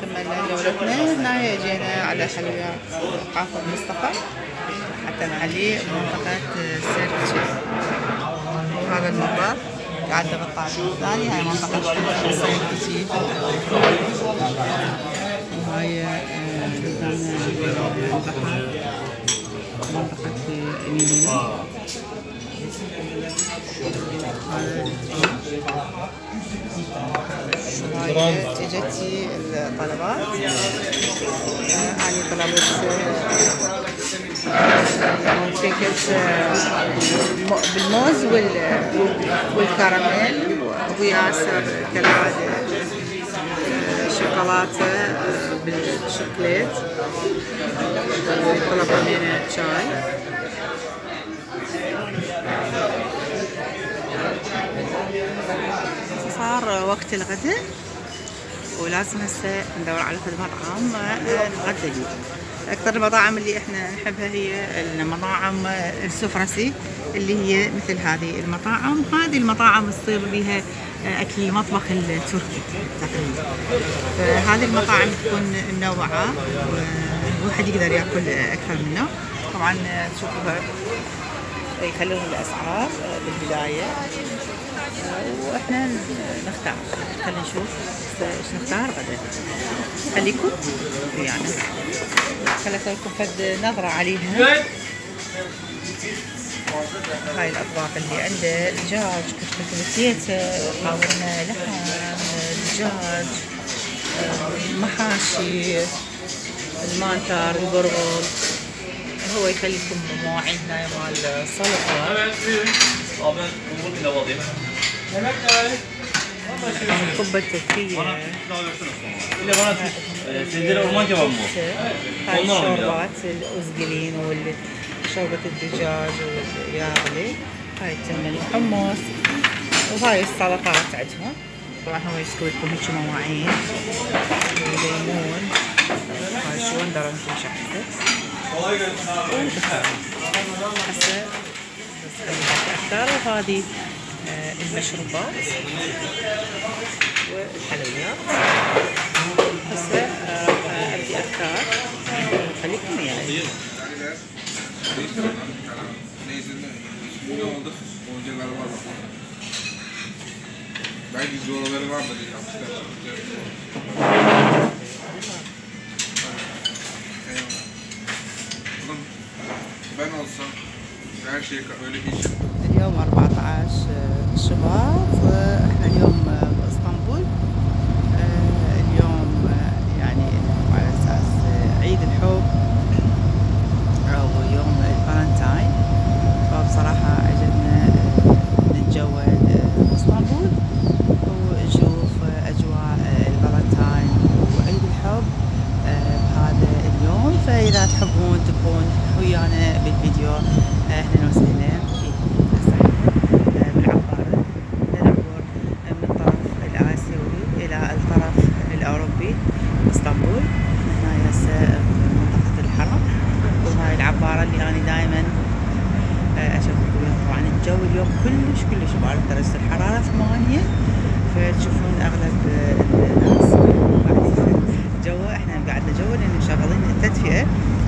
كملنا جولتنا. هنا جينا على حلويات حافظ مصطفى حتى نعلي منطقة سيرتشي. وهذا الممر قاعد بالطابق الثاني. هاي منطقة سيرتشي وهاي قدام البحر منطقة ميلينا. اجتي الطلبات. هذه طلبت كيكة بالموز والكراميل، وابو ياسر كالعادة شوكولاتة بالشوكليت. طلبوا مننا شاي. صار وقت الغداء ولازم هسه ندور على مطعم نتغدى فيه. اكثر المطاعم اللي احنا نحبها هي المطاعم السفرسي اللي هي مثل هذه المطاعم. هذه المطاعم تصير بها اكل المطبخ التركي تقريبا. فهذه المطاعم تكون منوعه والواحد يقدر ياكل اكثر منه. طبعا تشوفوها يخلون الاسعار بالبدايه واحنا نختار. خلينا نشوف ايش نختار غدا. خليكم ويانا. خليني اسوي لكم فد نظره عليها. هاي الاطباق اللي عنده دجاج، كفتة البيتزا، قاورما لحم، دجاج، محاشي، المانتر، البرغل. هو يخليكم مواعين هنا مال السلطه. القبة التركية. هاي الشوربات الأوزجلين وشوربة الدجاج والياغلي. هاي التمن الحمص. وهاي السلطات عندهم. طبعا هو يسوي لكم هيك مواعين وليمون. هاي شوندرة مثل شحته. هسه بس أكثر. وهذه المشروبات والحلويات. هسه راح ابدي اختار. خليكم وياي. اليوم 14 شباط. احنا اليوم باسطنبول. اليوم يعني على اساس عيد الحب او يوم الفالنتاين. فبصراحة عجبنا نتجول باسطنبول ونشوف اجواء الفالنتاين وعيد الحب بهذا اليوم. فاذا تحبون تكون ويانا بالفيديو اهلا وسهلا. بالعبارة نعبر من الطرف الآسيوي إلى الطرف الأوروبي اسطنبول. هنا هسه منطقة الحرم. وهاي العبارة اللي أنا دائما أشوفكم بها. طبعا الجو اليوم كلش بارد. درجة الحرارة 8. فتشوفون أغلب الناس جوا. احنا قاعد نجول لأن مشغلين التدفئة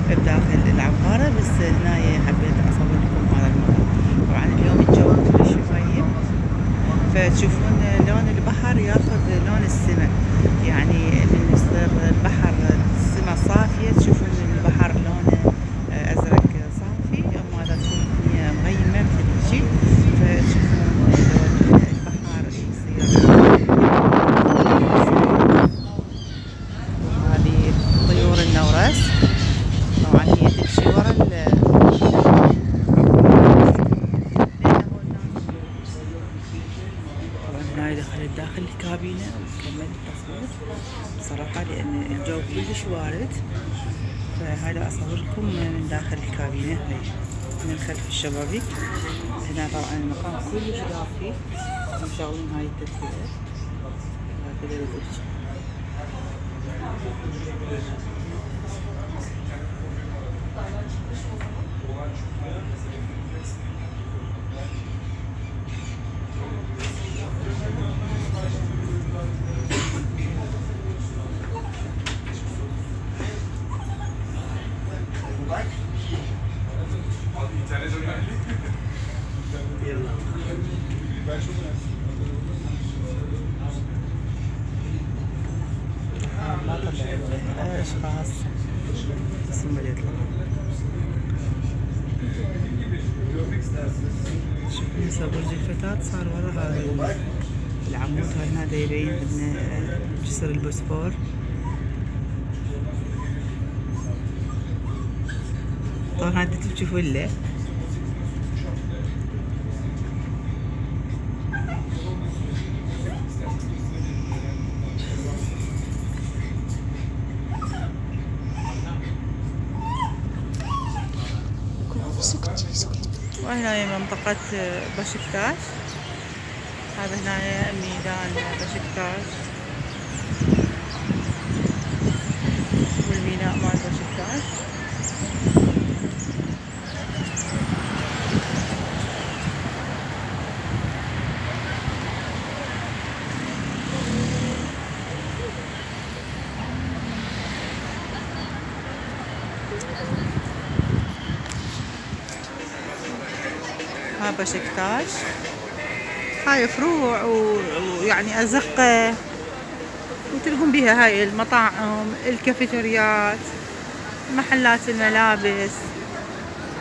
بداخل العبارة. بس هنا حبيت أصور لكم هذا المكان. طبعا اليوم الجو كلش مغيم. فتشوفون لون البحر ياخذ لون السماء. يعني من يصير البحر السماء صافية تشوفون البحر لونه أزرق صافي. أما إذا تكون الدنيا مغيمة مثل هيجي فتشوفون لون البحر يصير. وهذه طيور النورس. طبعا هي تمشي ورا هاي دخلت داخل الكابينة وكملت التصوير بصراحة لأن الجو كلش بارد. فهذا أصور لكم من داخل الكابينة. هاي من خلف الشبابيك. هنا طبعا المكان كلش دافي. مشغلين هاي التدفئة. هكذا تمشي. ما طلع اشخاص اسم اللي يطلع. شوفوا هسه برج الفتاة صار ورا هذا العمود هاي هذا يبين انه جسر البوسفور. طبعا هذا تشوفوا له وهنا منطقة بشكتاش. هذا هنا ميدان بشكتاش والميناء مال بشكتاش. ها بشكتاش هاي فروع ويعني أزقة وتلقون بيها هاي المطاعم، الكافيتريات، محلات الملابس.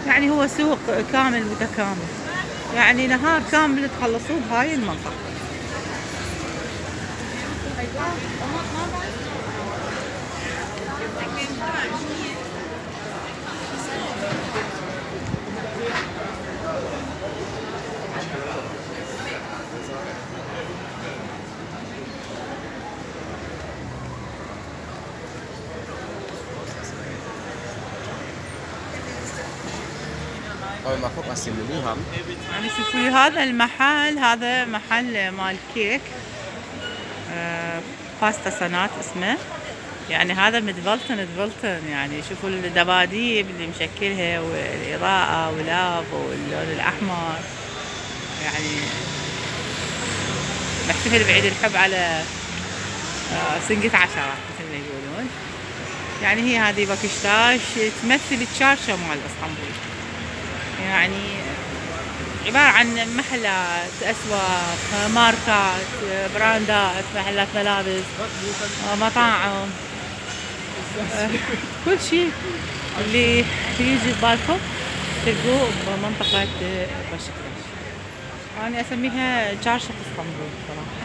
يعني هو سوق كامل متكامل، يعني نهار كامل تخلصوه بهاي المنطقة. يعني شوفوا لي هذا المحل، هذا محل مال كيك باستا سنات اسمه. يعني هذا مدفلتن يعني شوفوا الدباديب اللي مشكلها والإضاءة واللاف واللون الأحمر. يعني نحتفل بعيد الحب على سنقة عشرة مثل ما يقولون. يعني هي هذه بشكتاش تمثل الشارشة مال اسطنبول. يعني عبارة عن محلات، أسواق، ماركات، براندات، محلات ملابس، مطاعم، كل شيء اللي يجي ببالكم تلقوه بمنطقة بشكتاش. أنا أسميها شارشة اسطنبول صراحة.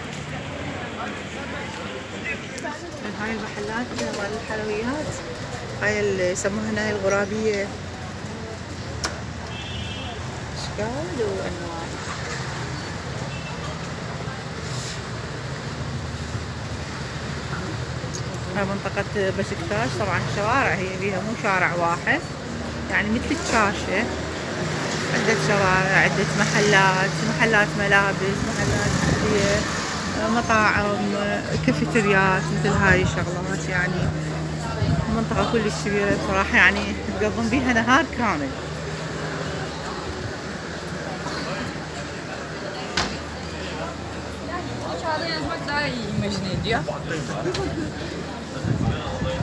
هاي المحلات مال الحلويات، هاي اللي يسموها هنا الغرابية، أشكال وأنواع. هاي منطقة بشكتاش. طبعا الشوارع هي بيها مو شارع واحد، يعني مثل الشاشة، عدة شوارع، عدة محلات ملابس، محلات أدوية، مطاعم، كافيتريات، مثل هاي الشغلات. يعني منطقة كلش كبيرة بصراحة، يعني تقضون بيها نهار كامل.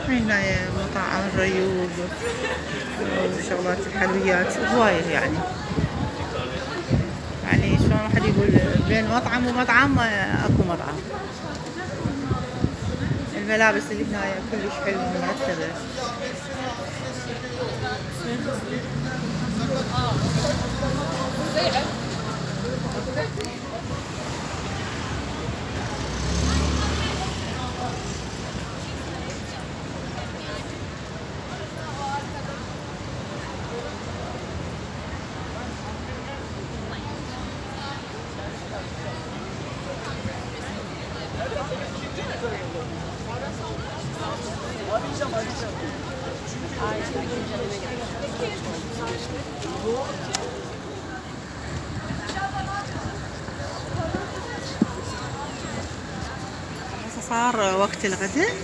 هنا مطاعم الريوق وشغلات الحلويات هواية. يعني شلون واحد يقول بين مطعم ومطعم اكو مطعم. الملابس اللي هنا كلش حلوة ومرتبة. صار وقت الغداء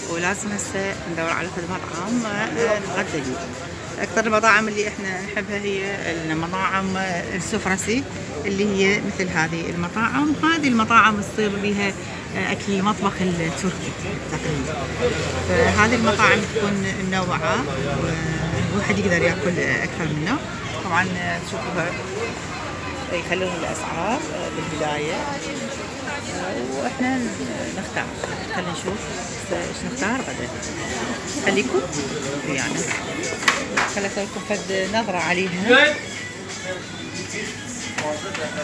ولازم هسه ندور على فد مطعم نتغدى بيه. اكثر المطاعم اللي احنا نحبها هي المطاعم السفرسي، اللي هي مثل هذه المطاعم. هذه المطاعم تصير بها اكل المطبخ التركي تقريبا. فهذه المطاعم تكون منوعه والواحد يقدر ياكل اكثر منه. طبعا تشوفوها يخلون الاسعار بالبدايه واحنا نختار. خلينا نشوف ايش نختار غدا. خليكم ويانا. خليني اسوي لكم فد نظره عليها.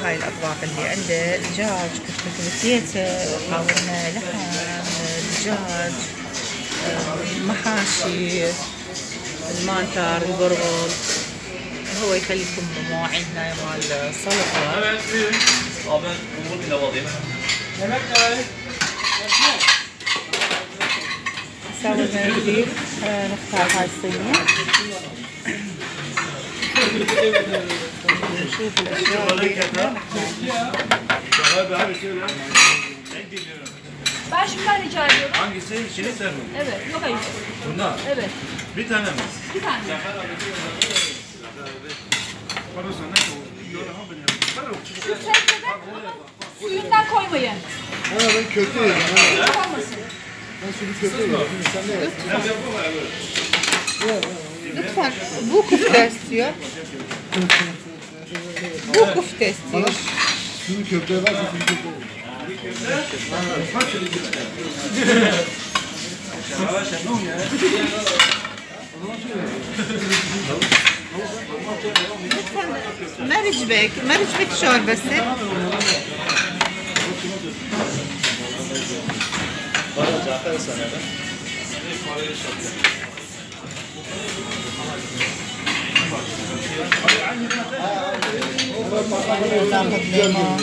هاي الاطباق اللي عنده دجاج، كفتة كبسيته، قاورنا لحم، دجاج، محاشي، المانتر، البرغل. هو يخليكم مواعين هنا مال السلطه. نسوي المنديل. نختار هاي الصينية. نشوف الأشياء اللي احنا نحتاجها. Ben şundan rica ediyorum. Hangisi? Şinisler mi? Evet. Yok hayır. Bunlar? Evet. Bir tane mi? Bir tane. Şu sebzede suyundan koymayın. Ha ben köfte yedim. Olmasın. Ben şimdi köfte yedim. Sen ne yedin? Lütfen bu kufte istiyor. Bu kufte istiyor. Sulu köfte var, sulu köfte var. مرجبك شوربة. ناخذ ليمون.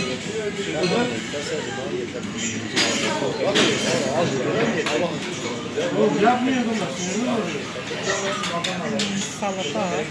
سلطات.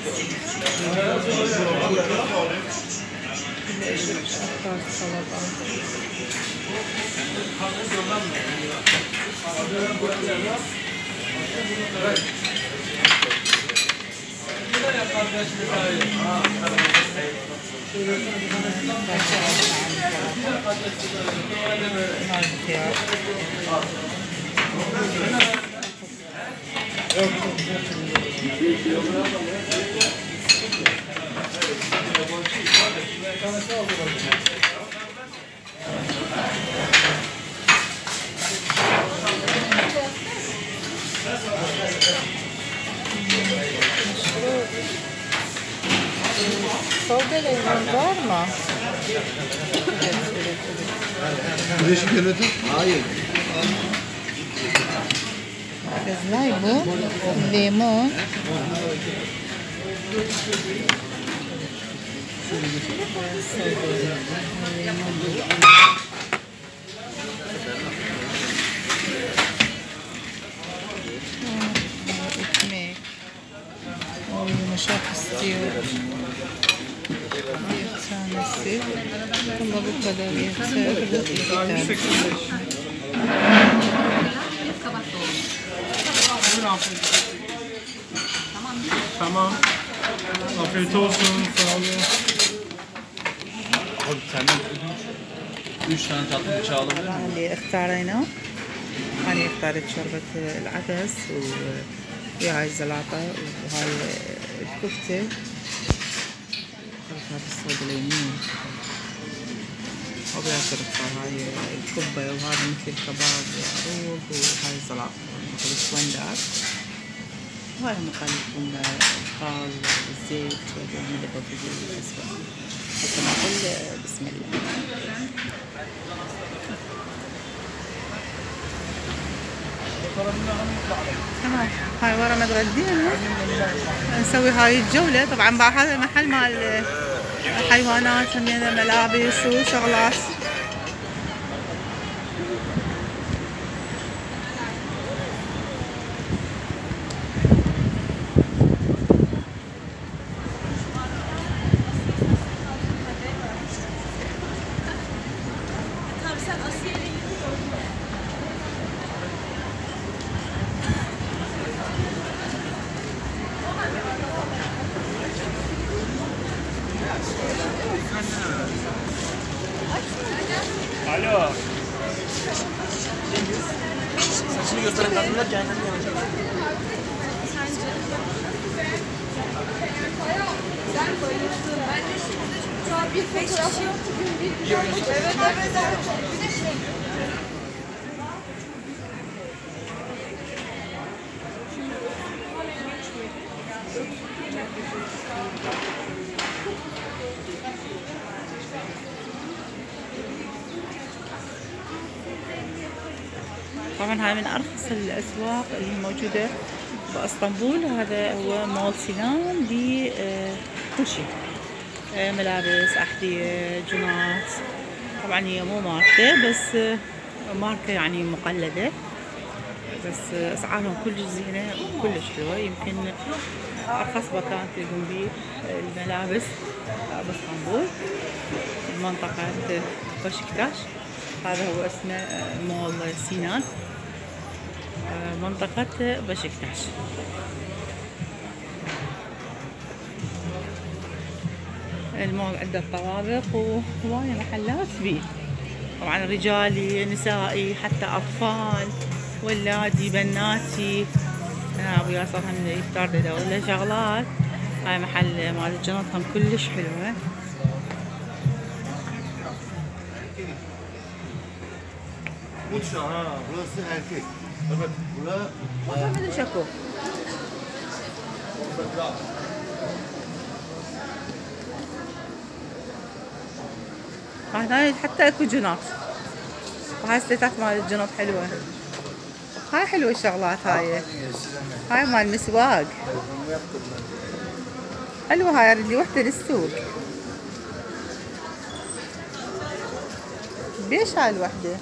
Solda limon var mı? Birleşik yönetim? Hayır. Kızlar bu limon. Ekmek. Yumuşak istiyor. Bir tanesi. Ama bu kadar yeter. Bu iki tane. Tamam. Afiyet olsun. Sağ olun. Abi senden 3 tane tatlı bıçağı alabilir miyim? اللي اختاريناه أنا اختارت شوربة العدس وهاي الزلاطة وهاي الكفتة. هذا الصوب اليمين وبياسر اختار هاي الكبة وهذا مثل الكباب عروق وهاي الزلاطة مثل السوندر. وهاي مخليكم الخال والزيت والملح والفلفل الأسود. حتى ناكل بسم الله. تمام. هاي ورا متغدينا نسوي هاي الجولة. طبعا هذا محل مال حيوانات، همينة ملابس وشغلات. Alo. Saçını gösteren kadınlar cehennemde yanacak. Bir fotoğraf yaptık. Evet. Bir de şey. طبعا هاي من أرخص الأسواق اللي موجودة باسطنبول. هذا هو مول سينان لكل شيء، ملابس، أحذية، جنات. طبعا هي مو ماركة، بس ماركة يعني مقلدة، بس أسعارهم كلش زينة وكلش حلوة. يمكن أرخص مكان تلقون بيه الملابس باسطنبول بمنطقة بشكتاش. هذا هو اسمه مول سينان، منطقة بشكتاش. المول عنده طوابق وهواية محلات بيه، طبعا رجالي، نسائي، حتى أطفال، ولادي، بناتي. أنا أبو ياسر هم يختار له شغلات. هاي محل مال الجنط هم كلش حلوة. Burası erkek. Evet. Bura هذا شكو. هاي حتى اكو جنط، وهاي الستات مال الجنط حلوة. هاي حلوة الشغلات هاي مال مسواق حلوة. هاي اريد لي وحدة للسوق. بيش هاي الوحدة؟